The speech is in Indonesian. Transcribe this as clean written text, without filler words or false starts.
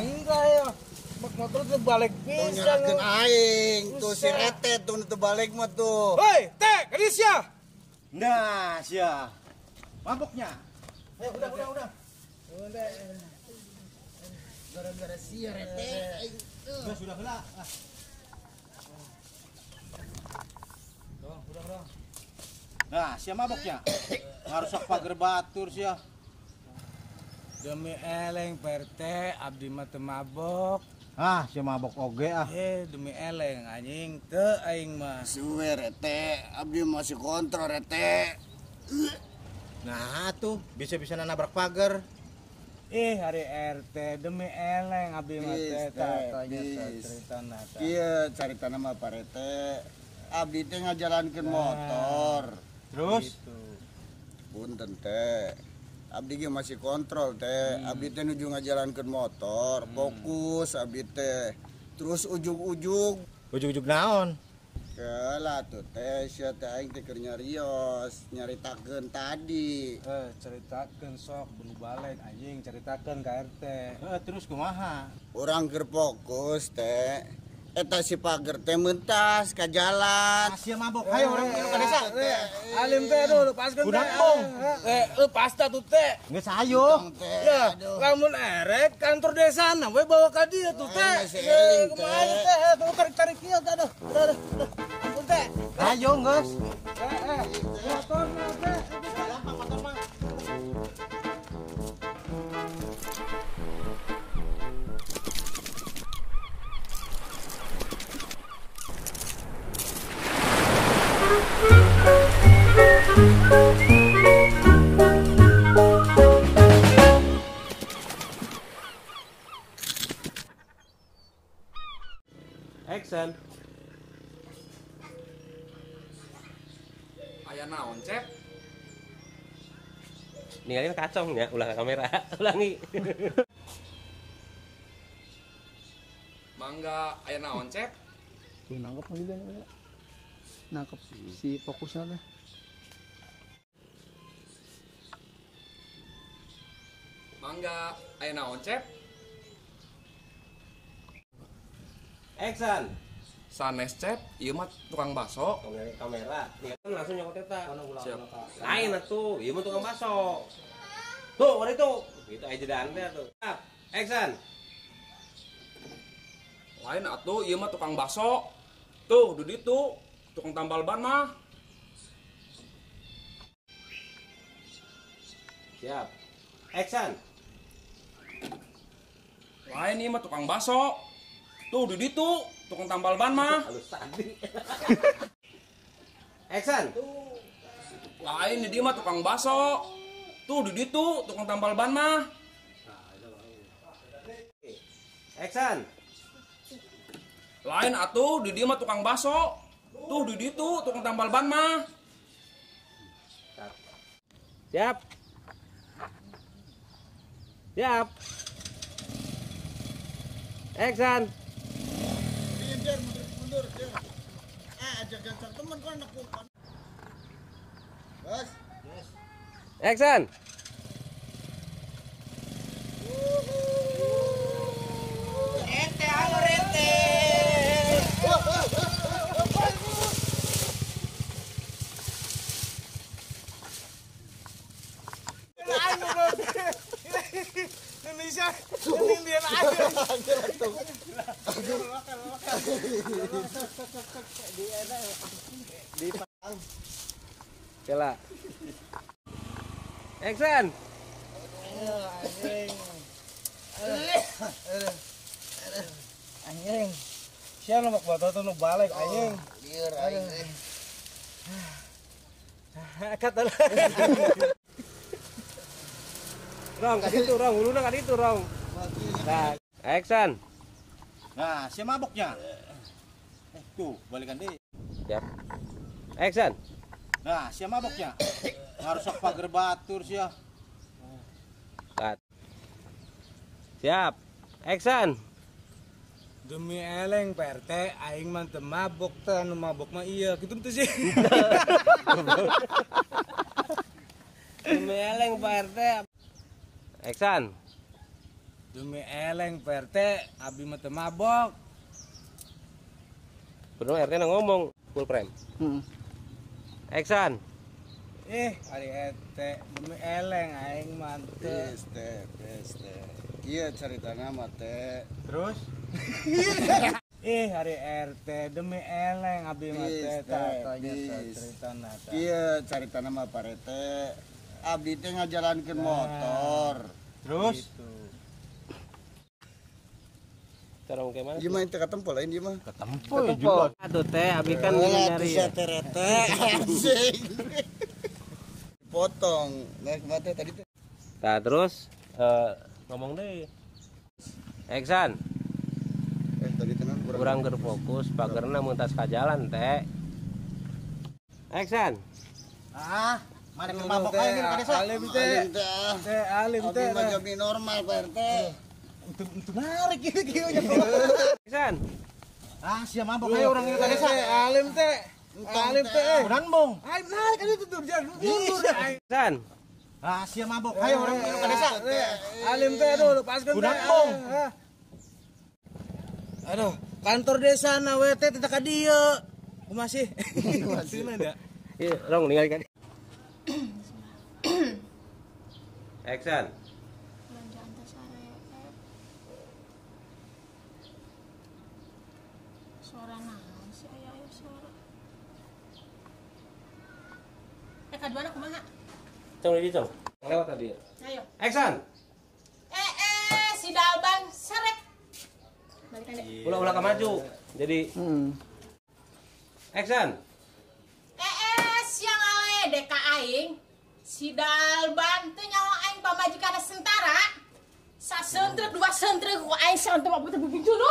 enggak ya. Mak motor tuh balik Tuh bisa. nyalakeun aing, tuh si Rete tuh nu teu balik mah tuh. Hei, teh, Kadisya. Nah, sia. Maboknya. Ayo udah. Udah. Gara-gara si Rete. Sudah heula. Udah. Nah, sia maboknya. Ngarusak pager batur sia. Demi eleng perte abdi mah teu mabok. Ah, sia mabok oge ah. Demi eleng anjing teu aing mah. Suwe Rete, abdi masih kontrol Rete. Nah, tuh bisa-bisa nabrak pagar. Hari RT demi eleng abdi mah teh tanya ceritana teh. Iya, caritana mah Pak Rete. Abdi teh ngajalankeun motor. Terus Gitu. punten teh. Abdi ge masih kontrol teh. Abdi teh nuju ngajalankeun motor, fokus abdi teh. Terus ujug-ujug naon? Kelah tuh teh sia teh aing teh keur nyarios, nyaritakeun tadi. Ceritakeun sok bulu balik anjing ceritakeun ka RT. Terus kumaha? Urang keur fokus teh. Eta si pager teh mentas ka jalan. Sia mabok. Hayo urang ka desa. Alim teh aduh lepaskeun teh. Lepas tah tuh teh. Geus hayo. Ya, lamun erek kantor desa na we bawa ka dieu tuh teh. Kemana teh? Tuh tarik ieu teh aduh. Udah. Ampun teh. Hayo geus. Motor teh. Gampang motor mah. Action. Aya naon, Cep? Ninggalin kacong ya, ulah ke kamera. Ulangi. Mangga aya naon, Cep? Nangkep gitu ya. Nangkep si fokusnya teh. Mangga aya naon, Cep? Action. Sanes, Cep, ieu mah tukang baso. Kamera. Ninggalin langsung nyokot eta. Siap. Lain atuh, ieu mah tukang baso. Tuh, war itu. Gitu aja dan teh tuh. Action. Lain atuh ieu mah tukang baso. Tuh, di ditu tukang tambal ban mah. Siap. Action. Lain ieu mah tukang baso. Tuh, di ditu tukang tambal ban mah. Halus tadi. Action. Lain di dieu mah tukang baso. Tuh, di ditu tukang tambal ban mah. Action. Lain atuh di dieu mah tukang baso. Tuh, di ditu tukang tambal ban mah. Siap. Siap. Action. Mundur. Ajak ganteng temen kok anak umpan. Bos. Action. Rete, halo Rete. Indonesia ini dia aja. Kela. Action. Anjing. Siapa mak foto tuh nu balik anjing. Lieur aing. Kata lah. Rong, ka ditu, Rong. Huluna ka ditu, Rong. Nah, action. Nah, sia maboknya. Tuh, balikan deui. Siap. Action. Nah, sia maboknya. Ngarusak pager batur sia. Cut. Siap. Action. Demi eleng PRT aing mah teu mabok teh, nu mabok mah iya kitu teh sih. Demi eleng Pak RT. Action. Demi eleng PRT, abi mah teu mabok. Bener RT na ngomong full frame. Action. Ari ete demi eleng aing mah teu. Pes teh. Iya caritana mah teh. Terus? Hari RT demi eleng abi mah teh tanya ceritana. Iya caritana mah parete. Abdi teh ngajalankeun motor. Terus? Cara ngomong gimana? Ieu mah teh katempo lain ieu mah. Ketempo. Aduh teh abi kan nyari ya. Potong. Nah, kemana tadi teh? Nah, terus ngomong deh. Action. Tadi tenan Kurang berfokus, pagerna muntas ka jalan teh. Action. Mana ke mabok aja nih kades. Alim teh. Alim Abdi teh. mah jadi normal Pak RT. Untuk narik kieu nya. Action. Sia mabok aja orang ieu kades. Alim teh. Alim teh. Udan bong. Ayo narik aja tuh jangan mundur. Action. Sia mabok aja orang ieu kades. Alim teh aduh lepaskan Udah, teh. Bong. Aduh, kantor desa na we teh teh ka dieu. Masih. Masih ada. Iya, rong ningali kan. Action. Belanja antasari suara naon sih aya suara kaduana kumaha Cong di cong. Lewat tadi. ayo Action. si Dalban serek balikan deh Ulah-ulah ke maju. Jadi action. siang ale deka aing si Dalban teh nyawa aing pamajikan sentara sasentrek dua sentrek ku aing santu mah betul betul